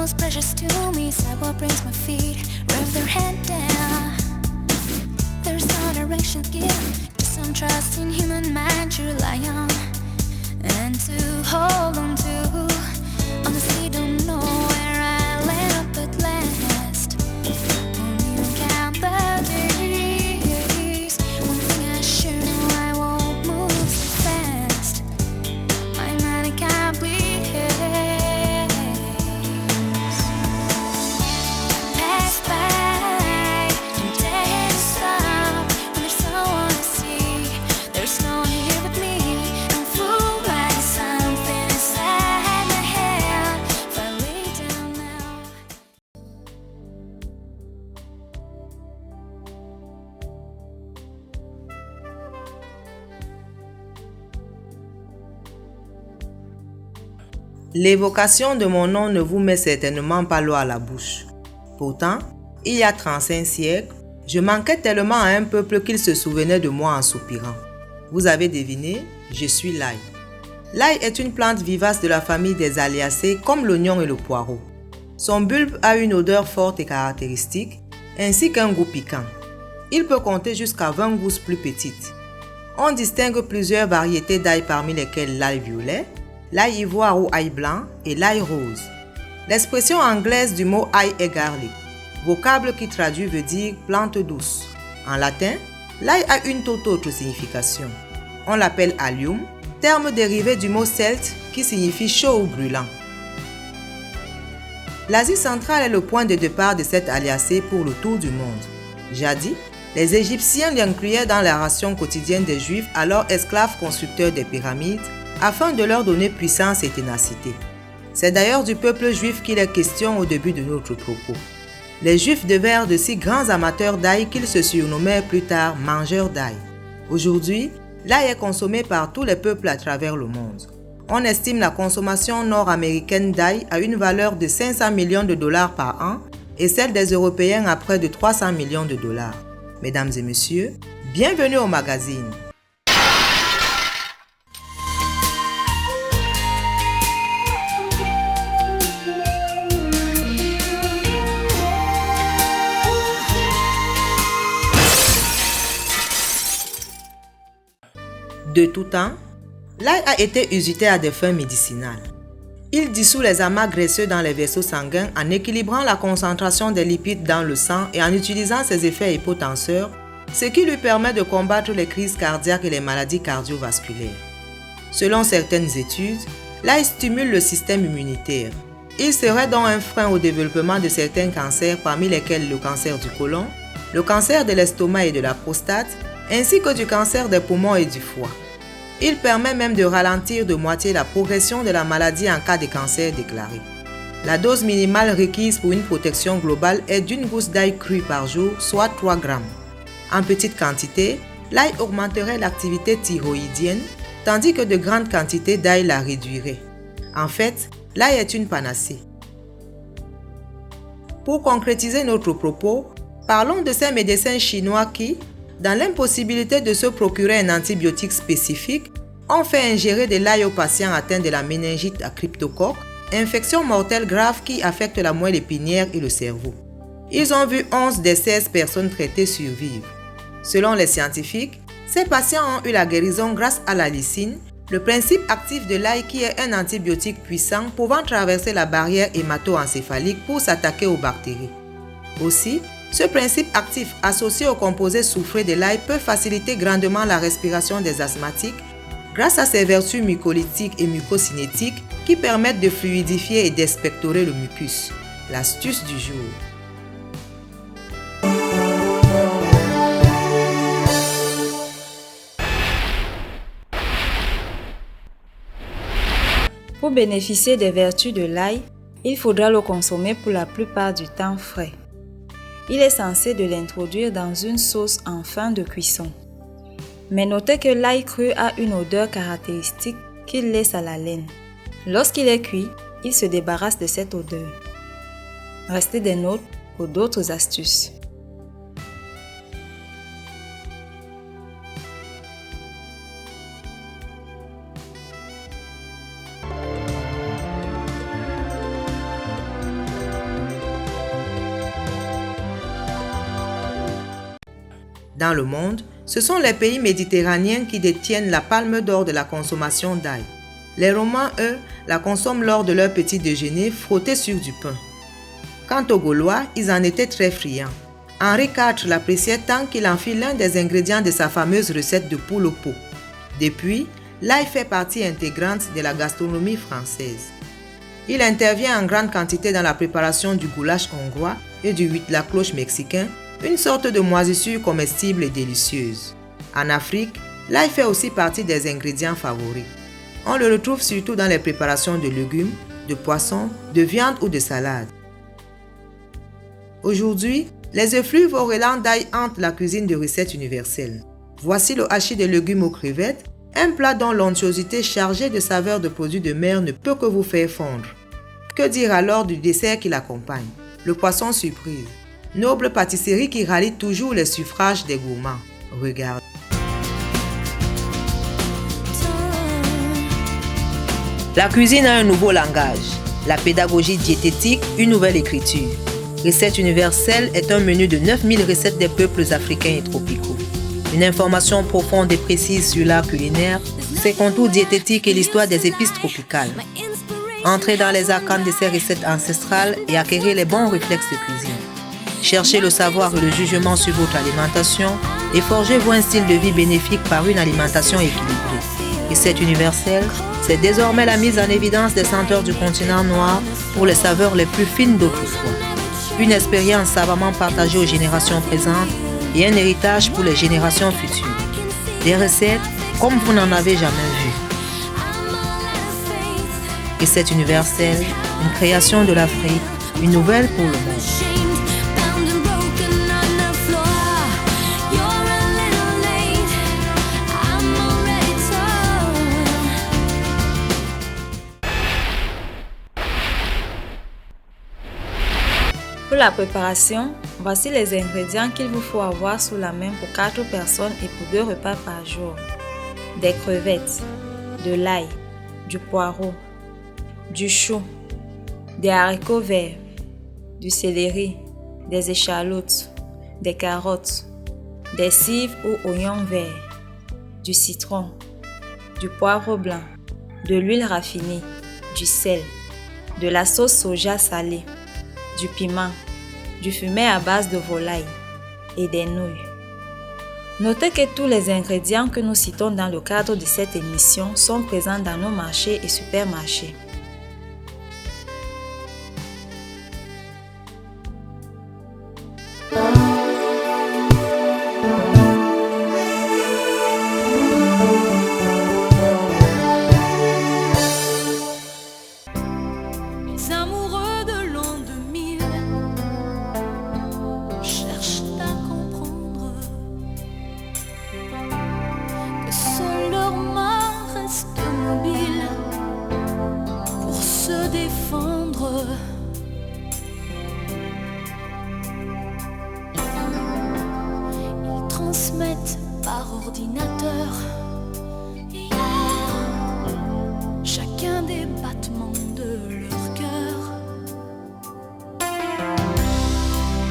most precious to me is what brings my feet, rev their head down. There's no direction given, just some trust in human mind to rely on and to hold on to. Honestly, don't know where I land up at last. Won't even count the days. One thing I sure know, I won't move so fast. My mind can't bleed. Pass by, don't dare to stop. When there's someone to see, there's no one here but me. I'm fooled by something inside my head. If I lay down now. L'évocation de mon nom ne vous met certainement pas l'eau à la bouche. Pourtant, il y a 35 siècles, je manquais tellement à un peuple qu'il se souvenait de moi en soupirant. Vous avez deviné, je suis l'ail. L'ail est une plante vivace de la famille des Aliacées comme l'oignon et le poireau. Son bulbe a une odeur forte et caractéristique, ainsi qu'un goût piquant. Il peut compter jusqu'à 20 gousses plus petites. On distingue plusieurs variétés d'ail parmi lesquelles l'ail violet, l'ail ivoire ou ail blanc et l'ail rose. L'expression anglaise du mot ail est garlic, vocable qui traduit veut dire plante douce. En latin, l'ail a une toute autre signification. On l'appelle allium, terme dérivé du mot celte qui signifie chaud ou brûlant. L'Asie centrale est le point de départ de cette aliacée pour le tour du monde. Jadis, les Égyptiens l'incluaient dans la ration quotidienne des Juifs, alors esclaves constructeurs des pyramides, afin de leur donner puissance et ténacité. C'est d'ailleurs du peuple juif qu'il est question au début de notre propos. Les Juifs devinrent de si grands amateurs d'ail qu'ils se surnommèrent plus tard mangeurs d'ail. Aujourd'hui, l'ail est consommé par tous les peuples à travers le monde. On estime la consommation nord-américaine d'ail à une valeur de 500 millions de dollars par an et celle des Européens à près de 300 millions de dollars. Mesdames et messieurs, bienvenue au magazine. De tout temps, l'ail a été usité à des fins médicinales. Il dissout les amas graisseux dans les vaisseaux sanguins en équilibrant la concentration des lipides dans le sang et en utilisant ses effets hypotenseurs, ce qui lui permet de combattre les crises cardiaques et les maladies cardiovasculaires. Selon certaines études, l'ail stimule le système immunitaire. Il serait donc un frein au développement de certains cancers parmi lesquels le cancer du côlon, le cancer de l'estomac et de la prostate, ainsi que du cancer des poumons et du foie. Il permet même de ralentir de moitié la progression de la maladie en cas de cancer déclaré. La dose minimale requise pour une protection globale est d'une gousse d'ail crue par jour, soit 3 grammes. En petite quantité, l'ail augmenterait l'activité thyroïdienne, tandis que de grandes quantités d'ail la réduiraient. En fait, l'ail est une panacée. Pour concrétiser notre propos, parlons de ces médecins chinois qui, dans l'impossibilité de se procurer un antibiotique spécifique, ont fait ingérer de l'ail aux patients atteints de la méningite à cryptocoque, infection mortelle grave qui affecte la moelle épinière et le cerveau. Ils ont vu 11 des 16 personnes traitées survivre. Selon les scientifiques, ces patients ont eu la guérison grâce à la lysine, le principe actif de l'ail qui est un antibiotique puissant pouvant traverser la barrière hémato-encéphalique pour s'attaquer aux bactéries. Aussi, ce principe actif associé au composé soufré de l'ail peut faciliter grandement la respiration des asthmatiques grâce à ses vertus mucolytiques et mucocinétiques qui permettent de fluidifier et d'expectorer le mucus. L'astuce du jour. Pour bénéficier des vertus de l'ail, il faudra le consommer pour la plupart du temps frais. Il est censé de l'introduire dans une sauce en fin de cuisson. Mais notez que l'ail cru a une odeur caractéristique qu'il laisse à la laine. Lorsqu'il est cuit, il se débarrasse de cette odeur. Restez des notes pour d'autres astuces. Dans le monde, ce sont les pays méditerranéens qui détiennent la palme d'or de la consommation d'ail. Les Romains, eux, la consomment lors de leur petit déjeuner frotté sur du pain. Quant aux Gaulois, ils en étaient très friands. Henri IV l'appréciait tant qu'il en fit l'un des ingrédients de sa fameuse recette de poule au pot. Depuis, l'ail fait partie intégrante de la gastronomie française. Il intervient en grande quantité dans la préparation du goulash hongrois et du huitlacoche mexicain, une sorte de moisissure comestible et délicieuse. En Afrique, l'ail fait aussi partie des ingrédients favoris. On le retrouve surtout dans les préparations de légumes, de poissons, de viande ou de salade. Aujourd'hui, les effluves au relent d'ail hantent la cuisine de recettes universelles. Voici le hachis de légumes aux crevettes, un plat dont l'onctuosité chargée de saveurs de produits de mer ne peut que vous faire fondre. Que dire alors du dessert qui l'accompagne, le poisson surprise, noble pâtisserie qui rallie toujours les suffrages des gourmands. Regarde. La cuisine a un nouveau langage, la pédagogie diététique, une nouvelle écriture. Recette universelle est un menu de 9000 recettes des peuples africains et tropicaux. Une information profonde et précise sur l'art culinaire, ses contours diététiques et l'histoire des épices tropicales. Entrez dans les arcanes de ces recettes ancestrales et acquérez les bons réflexes de cuisine. Cherchez le savoir et le jugement sur votre alimentation et forgez-vous un style de vie bénéfique par une alimentation équilibrée. Recette universelle, c'est désormais la mise en évidence des senteurs du continent noir pour les saveurs les plus fines d'autrefois. Une expérience savamment partagée aux générations présentes et un héritage pour les générations futures. Des recettes comme vous n'en avez jamais vu. Recette universelle, une création de l'Afrique, une nouvelle pour le monde. Pour la préparation, voici les ingrédients qu'il vous faut avoir sous la main pour 4 personnes et pour 2 repas par jour. Des crevettes, de l'ail, du poireau, du chou, des haricots verts, du céleri, des échalotes, des carottes, des cives ou oignons verts, du citron, du poivre blanc, de l'huile raffinée, du sel, de la sauce soja salée, du piment, du fumet à base de volaille et des nouilles. Notez que tous les ingrédients que nous citons dans le cadre de cette émission sont présents dans nos marchés et supermarchés. Ils transmettent par ordinateur chacun des battements de leur cœur.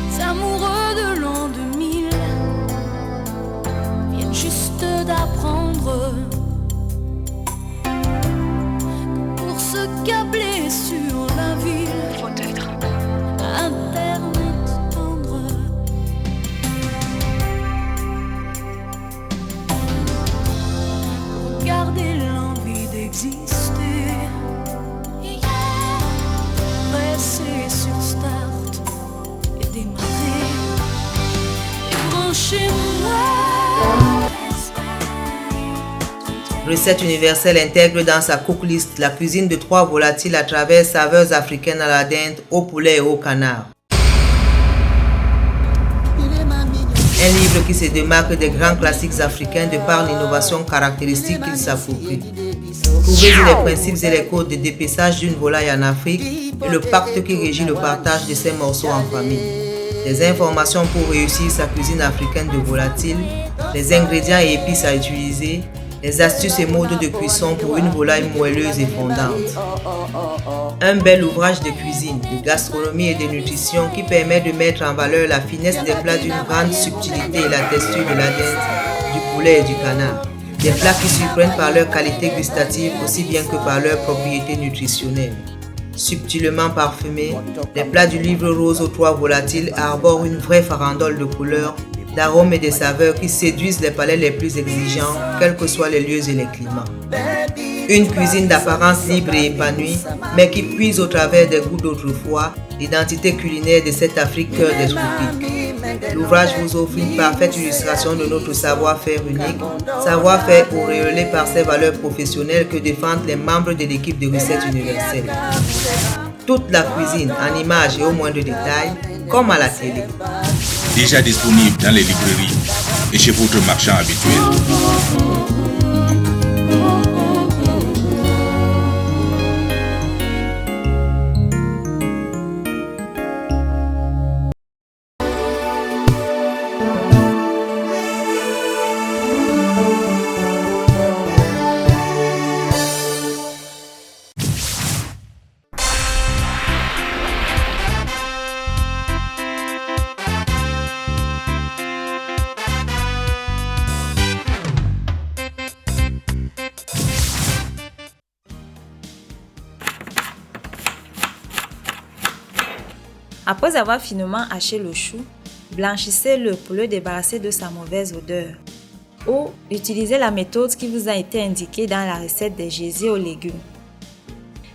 Les amoureux de l'an 2000 viennent juste d'apprendre que pour se câbler sur la ville, faut être Internet tendre. Pour garder l'envie d'exister, presser sur start et démarrer. Et branchez-moi. Recette universelle intègre dans sa cooklist la cuisine de 3 volatiles à travers saveurs africaines à la dinde, au poulet et au canard. Un livre qui se démarque des grands classiques africains de par l'innovation caractéristique qu'il s'approprie. Trouvez-y les principes et les codes de dépeçage d'une volaille en Afrique et le pacte qui régit le partage de ces morceaux en famille. Des informations pour réussir sa cuisine africaine de volatiles, les ingrédients et épices à utiliser, Les astuces et modes de cuisson pour une volaille moelleuse et fondante. Un bel ouvrage de cuisine, de gastronomie et de nutrition qui permet de mettre en valeur la finesse des plats d'une grande subtilité et la texture de la dinde, du poulet et du canard. Des plats qui surprennent par leur qualité gustative aussi bien que par leurs propriétés nutritionnelles. Subtilement parfumés, les plats du livre rose aux 3 volatiles arborent une vraie farandole de couleurs, d'arômes et de saveurs qui séduisent les palais les plus exigeants, quels que soient les lieux et les climats. Une cuisine d'apparence libre et épanouie, mais qui puise au travers des goûts d'autrefois, l'identité culinaire de cette Afrique cœur des tropiques. L'ouvrage vous offre une parfaite illustration de notre savoir-faire unique, savoir-faire auréolé par ses valeurs professionnelles que défendent les membres de l'équipe de recettes universelles. Toute la cuisine en images et au moindre détail, comme à la télé. Déjà disponible dans les librairies et chez votre marchand habituel. Après avoir finement haché le chou, blanchissez-le pour le débarrasser de sa mauvaise odeur. Ou utilisez la méthode qui vous a été indiquée dans la recette des gésiers aux légumes.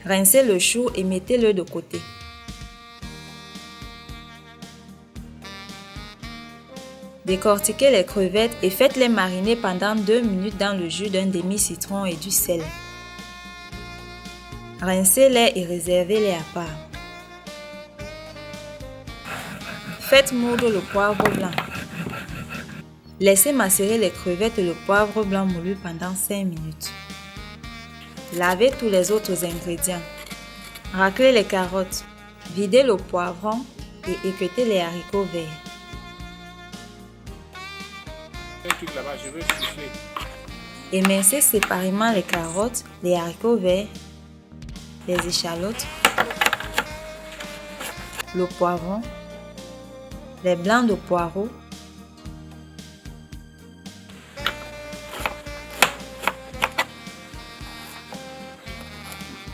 Rincez le chou et mettez-le de côté. Décortiquez les crevettes et faites-les mariner pendant 2 minutes dans le jus d'un demi-citron et du sel. Rincez-les et réservez-les à part. Faites moudre le poivre blanc. Laissez macérer les crevettes et le poivre blanc moulu pendant 5 minutes. Lavez tous les autres ingrédients. Raclez les carottes. Videz le poivron et équeutez les haricots verts. Émincez séparément les carottes, les haricots verts, les échalotes, le poivron, les blancs de poireaux,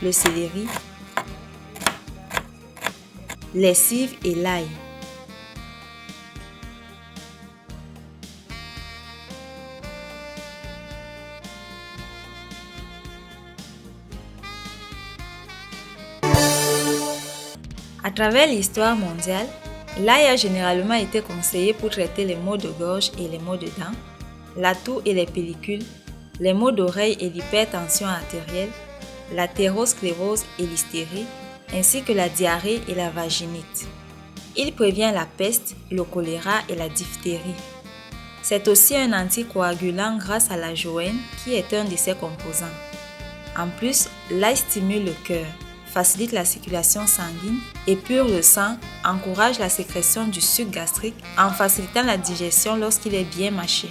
le céleri, les cives et l'ail. À travers l'histoire mondiale, l'ail a généralement été conseillé pour traiter les maux de gorge et les maux de dents, la toux et les pellicules, les maux d'oreille et l'hypertension artérielle, l'athérosclérose et l'hystérie, ainsi que la diarrhée et la vaginite. Il prévient la peste, le choléra et la diphtérie. C'est aussi un anticoagulant grâce à la joëne qui est un de ses composants. En plus, l'ail stimule le cœur, facilite la circulation sanguine, épure le sang, encourage la sécrétion du suc gastrique en facilitant la digestion lorsqu'il est bien mâché.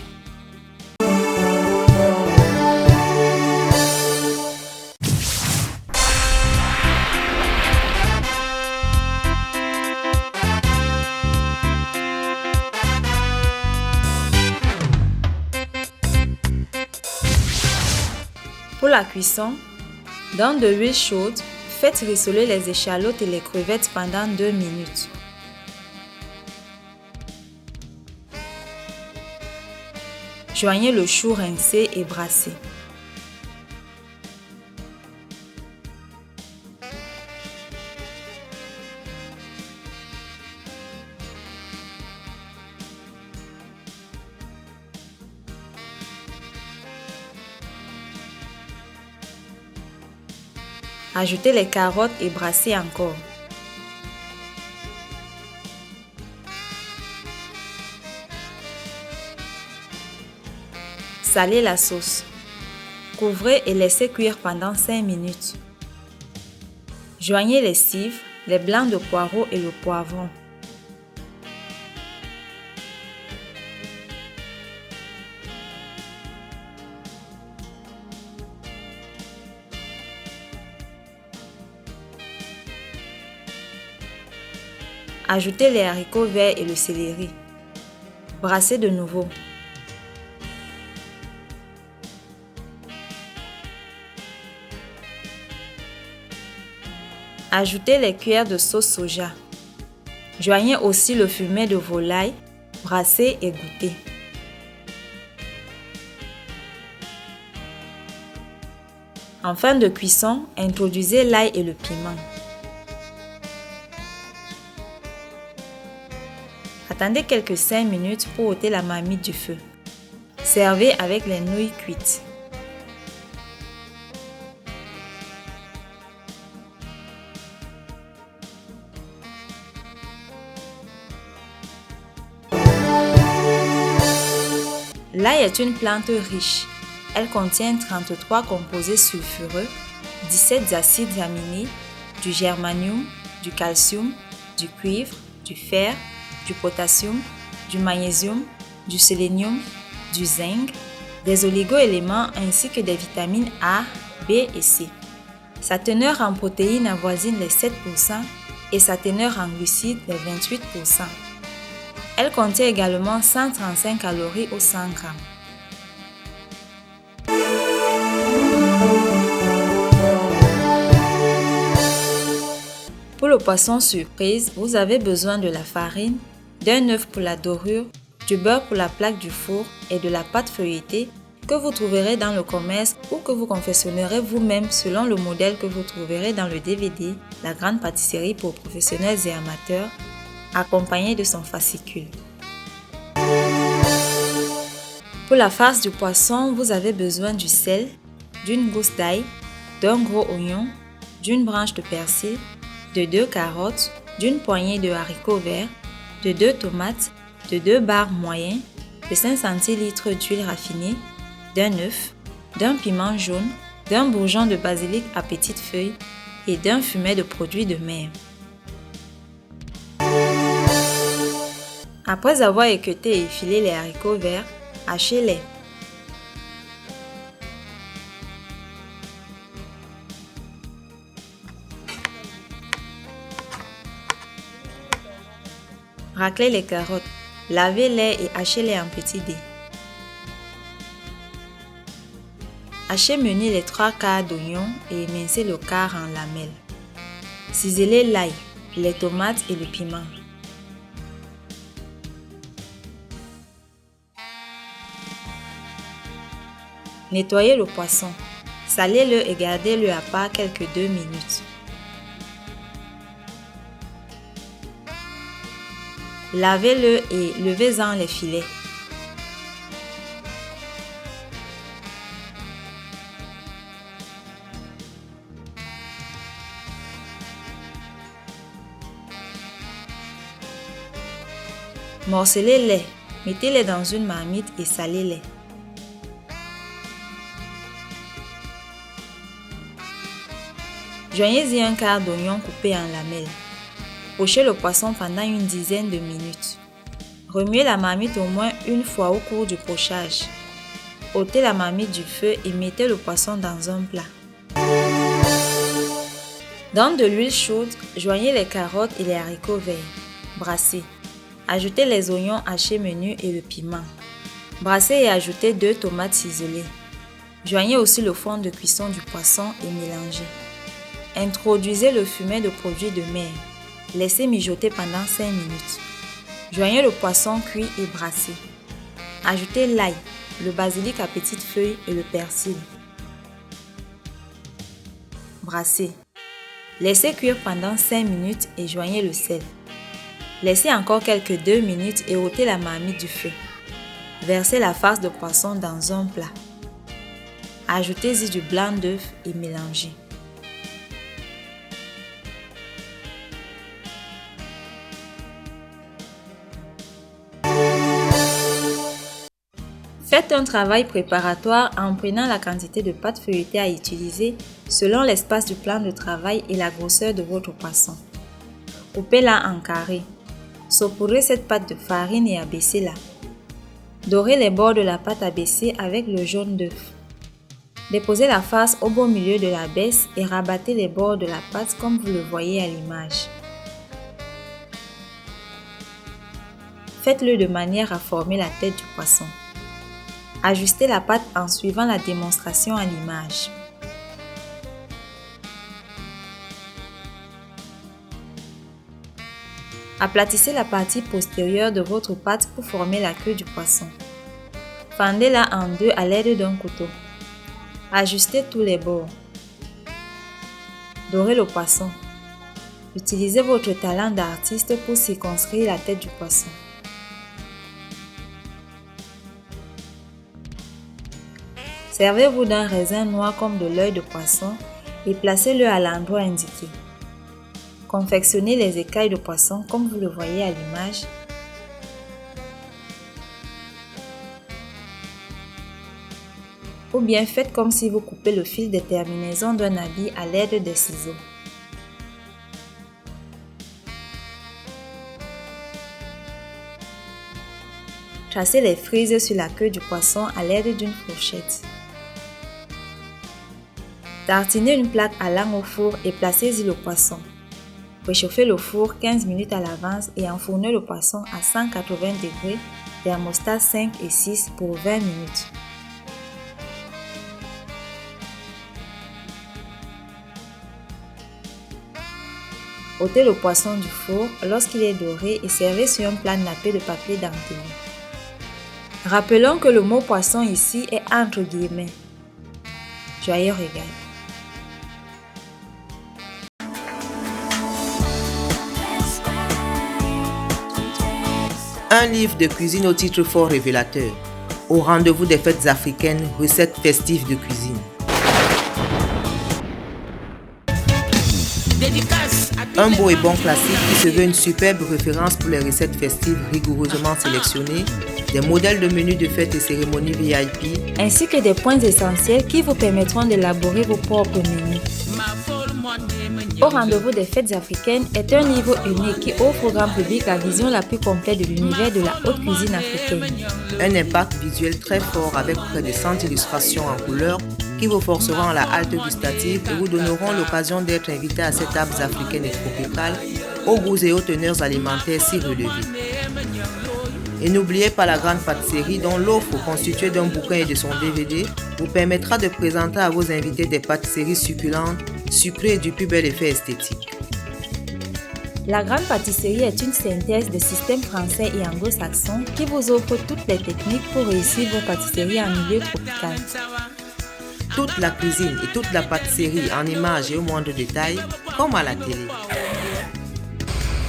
Pour la cuisson, dans de l'huile chaude, faites rissoler les échalotes et les crevettes pendant 2 minutes. Joignez le chou rincé et brassé. Ajoutez les carottes et brassez encore. Salez la sauce. Couvrez et laissez cuire pendant 5 minutes. Joignez les cives, les blancs de poireaux et le poivron. Ajoutez les haricots verts et le céleri. Brassez de nouveau. Ajoutez les cuillères de sauce soja. Joignez aussi le fumet de volaille, brassez et goûtez. En fin de cuisson, introduisez l'ail et le piment. Attendez quelques 5 minutes pour ôter la marmite du feu. Servez avec les nouilles cuites. L'ail est une plante riche. Elle contient 33 composés sulfureux, 17 acides aminés, du germanium, du calcium, du cuivre, du fer, du potassium, du magnésium, du sélénium, du zinc, des oligo-éléments ainsi que des vitamines A, B et C. Sa teneur en protéines avoisine les 7% et sa teneur en glucides les 28%. Elle contient également 135 calories au 100 g. Pour le poisson surprise, vous avez besoin de la farine, d'un œuf pour la dorure, du beurre pour la plaque du four et de la pâte feuilletée que vous trouverez dans le commerce ou que vous confectionnerez vous-même selon le modèle que vous trouverez dans le DVD La grande pâtisserie pour professionnels et amateurs, accompagné de son fascicule. Pour la farce du poisson, vous avez besoin du sel, d'une gousse d'ail, d'un gros oignon, d'une branche de persil, de 2 carottes, d'une poignée de haricots verts, de 2 tomates, de 2 bars moyens, de 5 cl d'huile raffinée, d'un œuf, d'un piment jaune, d'un bourgeon de basilic à petites feuilles et d'un fumet de produits de mer. Après avoir équeuté et effilé les haricots verts, hachez-les. Raclez les carottes, lavez-les et hachez-les en petits dés. Hachez menu les 3 quarts d'oignon et émincez le quart en lamelles. Ciselez l'ail, les tomates et le piment. Nettoyez le poisson, salez-le et gardez-le à part quelques 2 minutes. Lavez-le et levez-en les filets. Morcelez-les, mettez-les dans une marmite et salez-les. Joignez-y un quart d'oignon coupé en lamelles. Pochez le poisson pendant une dizaine de minutes. Remuez la marmite au moins une fois au cours du pochage. Ôtez la marmite du feu et mettez le poisson dans un plat. Dans de l'huile chaude, joignez les carottes et les haricots verts. Brassez. Ajoutez les oignons hachés menus et le piment. Brassez et ajoutez 2 tomates ciselées. Joignez aussi le fond de cuisson du poisson et mélangez. Introduisez le fumet de produits de mer. Laissez mijoter pendant 5 minutes. Joignez le poisson cuit et brassez. Ajoutez l'ail, le basilic à petites feuilles et le persil. Brassez. Laissez cuire pendant 5 minutes et joignez le sel. Laissez encore quelques 2 minutes et ôtez la marmite du feu. Versez la farce de poisson dans un plat. Ajoutez-y du blanc d'œuf et mélangez. Faites un travail préparatoire en prenant la quantité de pâte feuilletée à utiliser selon l'espace du plan de travail et la grosseur de votre poisson. Coupez-la en carrés. Saupoudrez cette pâte de farine et abaissez-la. Dorez les bords de la pâte abaissée avec le jaune d'œuf. Déposez la farce au beau milieu de la baisse et rabattez les bords de la pâte comme vous le voyez à l'image. faites-le de manière à former la tête du poisson. Ajustez la pâte en suivant la démonstration à l'image. Aplatissez la partie postérieure de votre pâte pour former la queue du poisson. Fendez-la en deux à l'aide d'un couteau. Ajustez tous les bords. Dorez le poisson. Utilisez votre talent d'artiste pour circonscrire la tête du poisson. Servez-vous d'un raisin noir comme de l'œil de poisson et placez-le à l'endroit indiqué. Confectionnez les écailles de poisson comme vous le voyez à l'image. Ou bien faites comme si vous coupez le fil des terminaisons d'un habit à l'aide des ciseaux. Tracez les frises sur la queue du poisson à l'aide d'une fourchette. Tartinez une plaque allant au four et placez-y le poisson. Réchauffez le four 15 minutes à l'avance et enfournez le poisson à 180 degrés, thermostat 5 et 6 pour 20 minutes. Ôtez le poisson du four lorsqu'il est doré et servez sur un plat nappé de papier dentelé. Rappelons que le mot poisson ici est entre guillemets. Joyeux régal. Un livre de cuisine au titre fort révélateur. Au rendez-vous des fêtes africaines, recettes festives de cuisine. Un beau et bon classique qui se veut une superbe référence pour les recettes festives rigoureusement sélectionnées, des modèles de menus de fêtes et cérémonies VIP, ainsi que des points essentiels qui vous permettront d'élaborer vos propres menus. Au rendez-vous des fêtes africaines est un livre unique qui offre au grand public la vision la plus complète de l'univers de la haute cuisine africaine. Un impact visuel très fort avec près de 100 illustrations en couleur qui vous forceront à la halte gustative et vous donneront l'occasion d'être invité à cette tables africaine et tropicale aux goûts et aux teneurs alimentaires si relevés. Et n'oubliez pas la grande pâtisserie dont l'offre constituée d'un bouquin et de son DVD vous permettra de présenter à vos invités des pâtisseries succulentes, sucrées et du plus bel effet esthétique. La grande pâtisserie est une synthèse de systèmes français et anglo-saxons qui vous offre toutes les techniques pour réussir vos pâtisseries en milieu tropical. Toute la cuisine et toute la pâtisserie en images et au moindre détail, comme à la télé.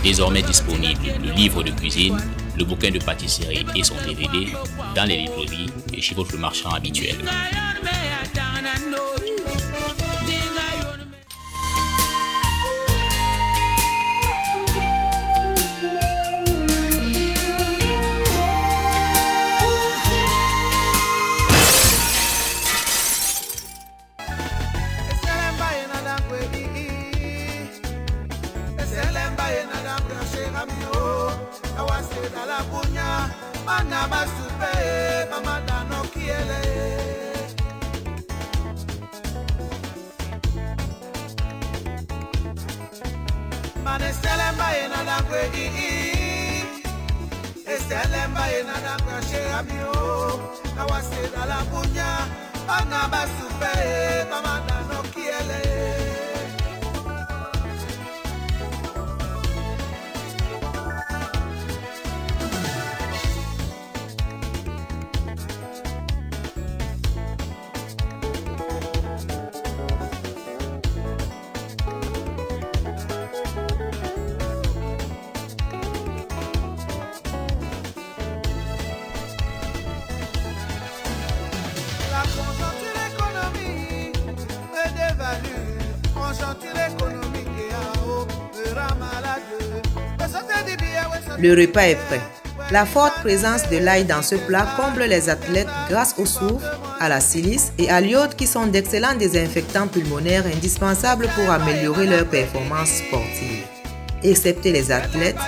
Désormais disponible le livre de cuisine, le bouquin de pâtisserie et son DVD dans les librairies et chez votre marchand habituel. Le repas est prêt. La forte présence de l'ail dans ce plat comble les athlètes grâce au soufre, à la silice et à l'iode qui sont d'excellents désinfectants pulmonaires indispensables pour améliorer leur performance sportive. Excepté les athlètes,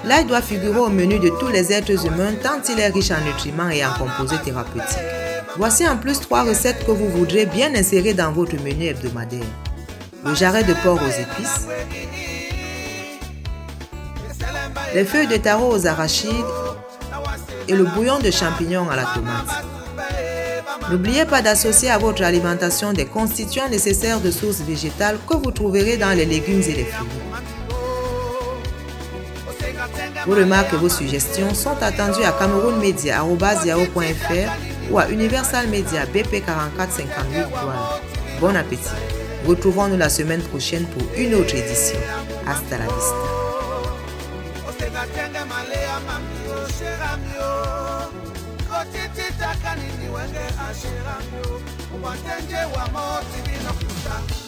l'ail doit figurer au menu de tous les êtres humains tant il est riche en nutriments et en composés thérapeutiques. Voici en plus 3 recettes que vous voudrez bien insérer dans votre menu hebdomadaire. Le jarret de porc aux épices, les feuilles de taro aux arachides et le bouillon de champignons à la tomate. N'oubliez pas d'associer à votre alimentation des constituants nécessaires de sources végétales que vous trouverez dans les légumes et les fruits. Vos remarques et vos suggestions sont attendues à camerounmedia@yahoo.fr ou à Universal Media BP 4458 Douala. Bon appétit. Retrouvons-nous la semaine prochaine pour une autre édition. Hasta la vista. Kotiti takanini wenge ashiramyo, uwatenje wa moti bino kuta.